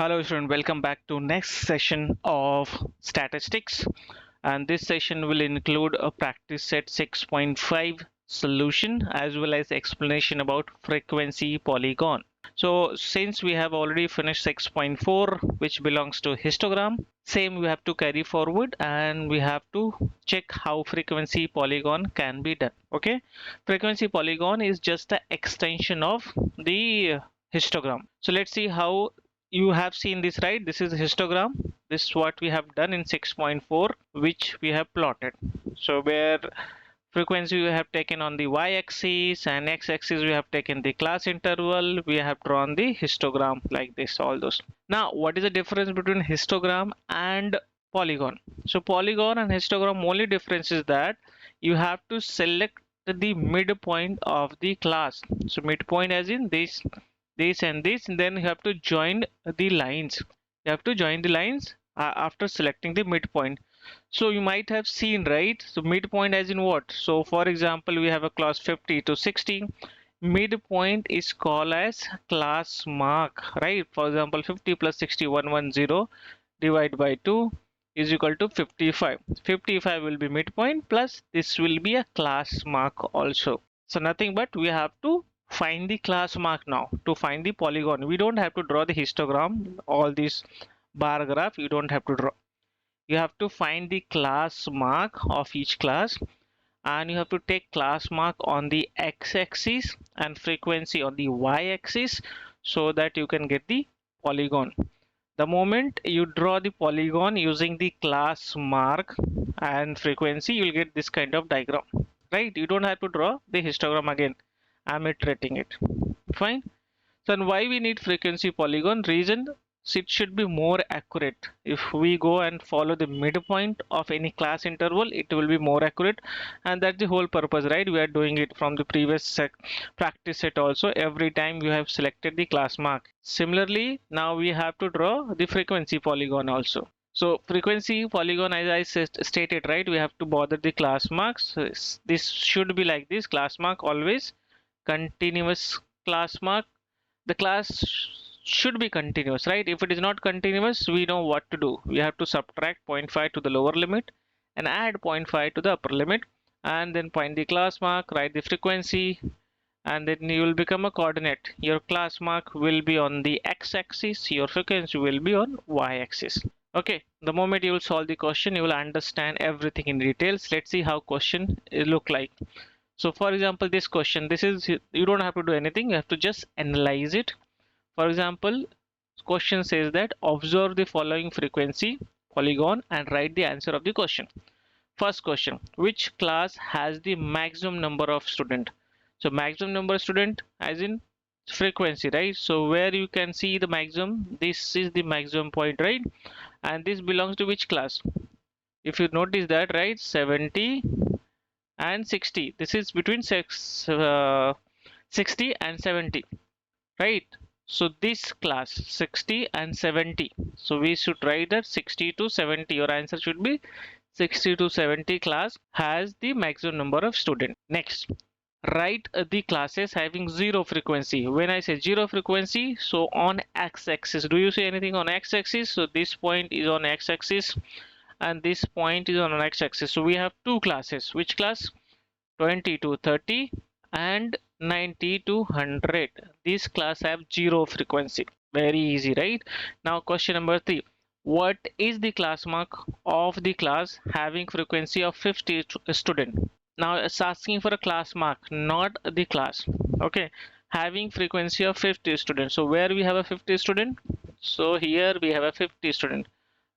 Hello student, welcome back to next session of statistics, and this session will include a practice set 6.5 solution as well as explanation about frequency polygon. So since we have already finished 6.4 which belongs to histogram, same we have to carry forward and we have to check how frequency polygon can be done. Okay, frequency polygon is just an extension of the histogram. So let's see how. You have seen this, right? This is histogram. This is what we have done in 6.4, which we have plotted. So where frequency we have taken on the y-axis and x-axis we have taken the class interval, we have drawn the histogram like this, all those. Now what is the difference between histogram and polygon? So polygon and histogram, only difference is that you have to select the midpoint of the class. So midpoint as in this and this, and then you have to join the lines. You have to join the lines after selecting the midpoint. So you might have seen, right? So midpoint as in what? So for example, we have a class 50 to 60. Midpoint is called as class mark, right? For example, 50 plus 60, 110 divided by 2 is equal to 55. 55 will be midpoint, plus this will be a class mark also. So nothing but we have to find the class mark. Now to find the polygon, we don't have to draw the histogram, all this bar graph you don't have to draw. You have to find the class mark of each class, and you have to take class mark on the x-axis and frequency on the y-axis so that you can get the polygon. The moment you draw the polygon using the class mark and frequency, you will get this kind of diagram, right? You don't have to draw the histogram again. I'm iterating it. Fine. So and why we need frequency polygon? Reason, it should be more accurate. If we go and follow the midpoint of any class interval, it will be more accurate, and that's the whole purpose, right? We are doing it from the previous practice set also. Every time you have selected the class mark. Similarly, now we have to draw the frequency polygon also. So frequency polygon, as I stated, right, we have to bother the class marks. This should be like this: class mark always continuous class mark. The class should be continuous, right? If it is not continuous, we know what to do. We have to subtract 0.5 to the lower limit and add 0.5 to the upper limit, and then find the class mark, write the frequency, and then you will become a coordinate. Your class mark will be on the x-axis, your frequency will be on y-axis. Okay, the moment you will solve the question, you will understand everything in details. Let's see how question look like. So for example, this question, this is, you don't have to do anything, you have to just analyze it. For example, question says that observe the following frequency polygon and write the answer of the question. First question, which class has the maximum number of student? So maximum number of student as in frequency, right? So where you can see the maximum, this is the maximum point, right? And this belongs to which class? If you notice that, right, 70 and 60, this is between 60 and 70, right? So this class 60 and 70, so we should write that 60 to 70. Your answer should be 60 to 70 class has the maximum number of students. Next, write the classes having zero frequency. When I say zero frequency, so on x-axis, do you see anything on x-axis? So this point is on x-axis and this point is on x-axis. So we have two classes. Which class? 20 to 30 and 90 to 100. These class have zero frequency. Very easy, right? Now question number 3. What is the class mark of the class having frequency of 50 student? Now it's asking for a class mark, not the class. Okay, having frequency of 50 students. So where we have a 50 student? So here we have a 50 student.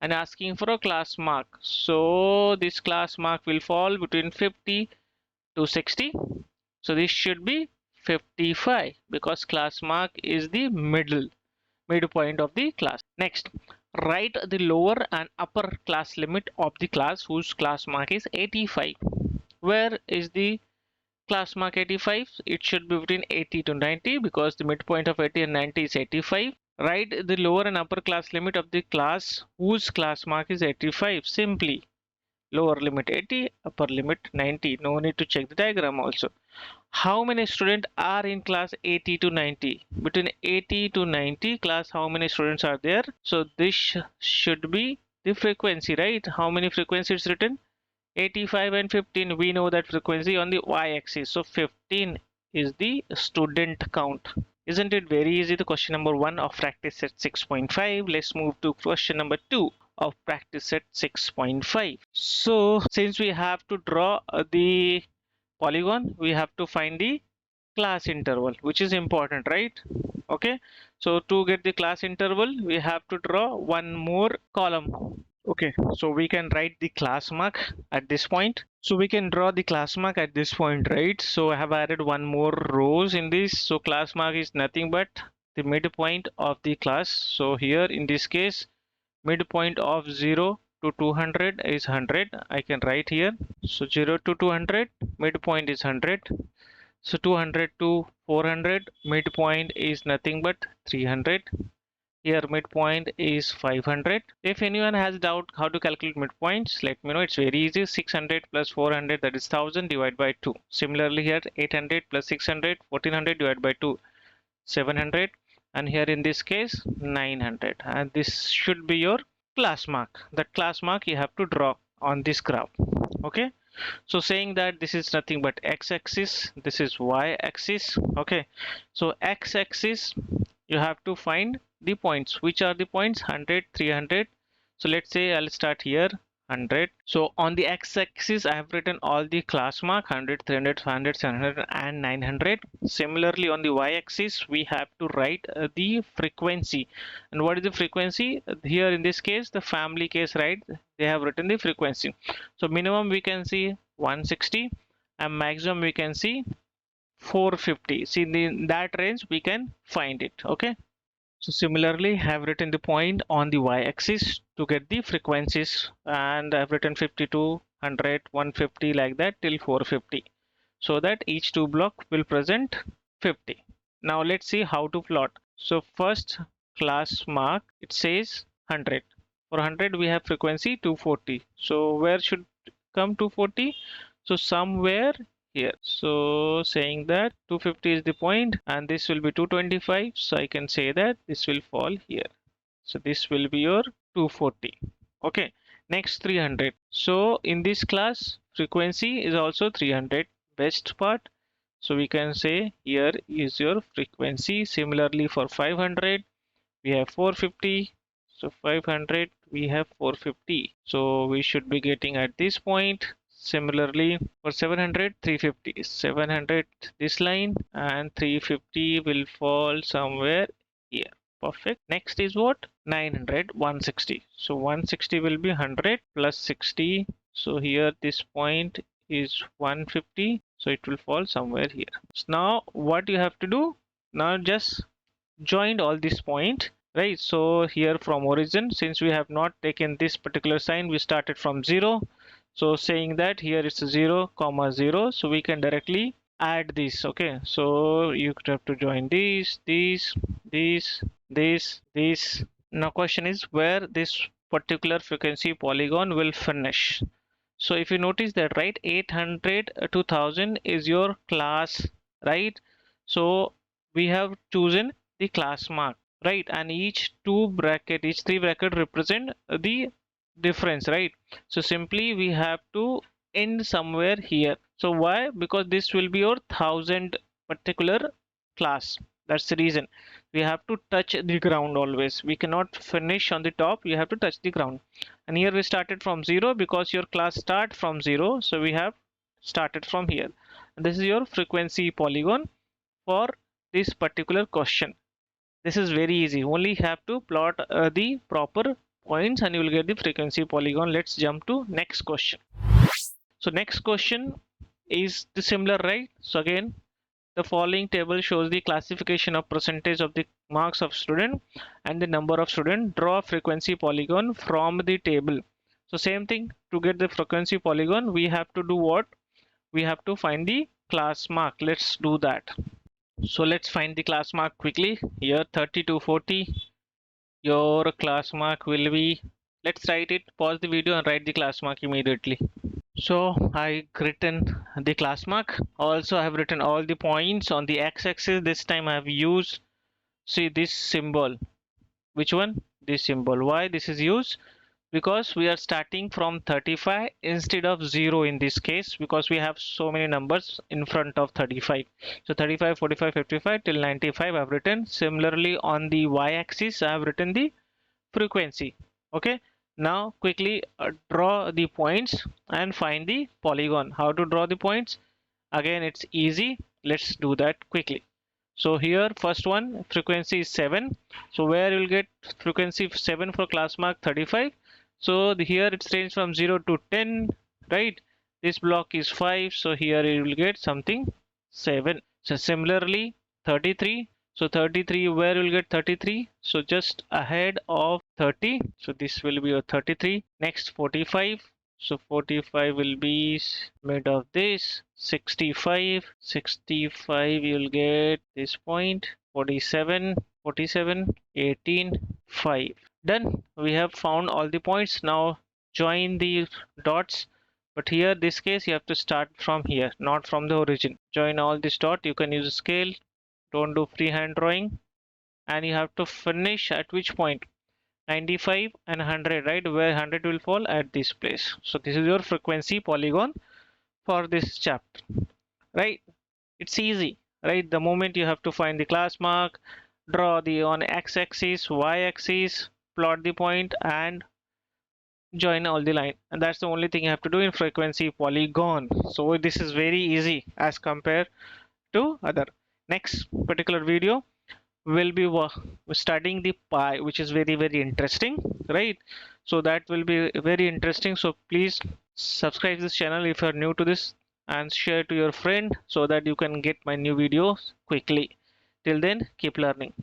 And asking for a class mark, so this class mark will fall between 50 to 60. So this should be 55 because class mark is the midpoint of the class. Next, write the lower and upper class limit of the class whose class mark is 85. Where is the class mark 85? It should be between 80 to 90 because the midpoint of 80 and 90 is 85. Write the lower and upper class limit of the class whose class mark is 85. Simply lower limit 80, upper limit 90. No need to check the diagram also. how many students are in class 80 to 90? Between 80 to 90 class, how many students are there? So this should be the frequency, right? How many frequency is written? 85 and 15. We know that frequency on the y-axis. So 15 is the student count. Isn't it very easy? The question number 1 of practice set 6.5. Let's move to question number 2 of practice set 6.5. So since we have to draw the polygon, we have to find the class interval, which is important, right? Okay, so to get the class interval, we have to draw one more column. Okay, so we can write the class mark at this point. So we can draw the class mark at this point, right? So I have added one more rows in this. So class mark is nothing but the midpoint of the class. So here in this case, midpoint of 0 to 200 is 100. I can write here. So 0 to 200, midpoint is 100. So 200 to 400, midpoint is nothing but 300. Here midpoint is 500. If anyone has doubt how to calculate midpoints, let me know. It's very easy. 600 plus 400, that is 1000 divided by 2. Similarly here 800 plus 600, 1400 divided by 2, 700. And here in this case 900. And this should be your class mark. That class mark you have to draw on this graph. Okay. So saying that this is nothing but x-axis, this is y-axis. Okay, so x-axis you have to find the points. Which are the points? 100, 300. So let's say I'll start here, 100. So on the x-axis I have written all the class mark, 100, 300, 500, 700 and 900. Similarly on the y-axis we have to write the frequency. And what is the frequency? Here in this case, the family case, right, they have written the frequency. So minimum we can see 160 and maximum we can see 450. See, in that range we can find it. Okay, so similarly I have written the point on the y-axis to get the frequencies, and I've written 52, 100, 150 like that till 450, so that each two block will present 50. Now let's see how to plot. So first class mark, it says 100. For 100 we have frequency 240. So where should come 240? So somewhere here. So saying that 250 is the point and this will be 225. So I can say that this will fall here. So this will be your 240. Okay. Next 300. So in this class frequency is also 300. Best part. So we can say here is your frequency. Similarly for 500 we have 450. So 500 we have 450. So we should be getting at this point. Similarly for 700, 350. 700 this line and 350 will fall somewhere here. Perfect. Next is what? 900, 160. So 160 will be 100 plus 60. So here this point is 150. So it will fall somewhere here. So now what you have to do? Now just joined all this point, right? So here from origin, since we have not taken this particular sign, we started from 0. So saying that here it's 0 comma 0, so we can directly add this. Okay, so you could have to join these, this. Now question is where this particular frequency polygon will finish. So if you notice that, right, 800 to 1000 is your class, right? So we have chosen the class mark, right? And each three bracket represent the difference, right? So simply we have to end somewhere here. So why? Because this will be your 1000 particular class. That's the reason we have to touch the ground always. We cannot finish on the top, you have to touch the ground. And here we started from 0 because your class start from 0, so we have started from here. And this is your frequency polygon for this particular question. This is very easy, only have to plot the proper points and you will get the frequency polygon. Let's jump to next question. So next question is the similar, right? So again, the following table shows the classification of percentage of the marks of student and the number of student. Draw a frequency polygon from the table. So same thing, to get the frequency polygon we have to do what? We have to find the class mark. Let's do that. So let's find the class mark quickly. Here 30 to 40, your class mark will be, let's write it, pause the video and write the class mark immediately. So I written the class mark. Also I have written all the points on the x-axis. This time I have used, see, this symbol. Which one? This symbol. Why this is used? Because we are starting from 35 instead of 0 in this case, because we have so many numbers in front of 35. So 35, 45, 55 till 95 I have written. Similarly on the y-axis I have written the frequency. Okay, now quickly draw the points and find the polygon. How to draw the points? Again, it's easy. Let's do that quickly. So here first one, frequency is 7. So where you'll get frequency 7 for class mark 35. So here it's range from 0 to 10, right? This block is 5, so here you will get something 7. So similarly 33. So 33, where you'll get 33? So just ahead of 30. So this will be your 33. Next 45. So 45 will be mid of this. 65. 65 you'll get this point. 47. 47. 18. 5. Done. We have found all the points. Now join the dots. But here this case you have to start from here, not from the origin. Join all this dot. You can use a scale. Don't do freehand drawing. And you have to finish at which point? 95 and 100, right? Where 100 will fall at this place. So this is your frequency polygon for this chapter, right? It's easy, right? The moment you have to find the class mark, draw the on x-axis, y-axis, plot the point and join all the line, and that's the only thing you have to do in frequency polygon. So this is very easy as compared to other. Next particular video will be studying the pi, which is very interesting, right? So that will be very interesting. So please subscribe this channel if you are new to this and share to your friend so that you can get my new videos quickly. Till then, keep learning.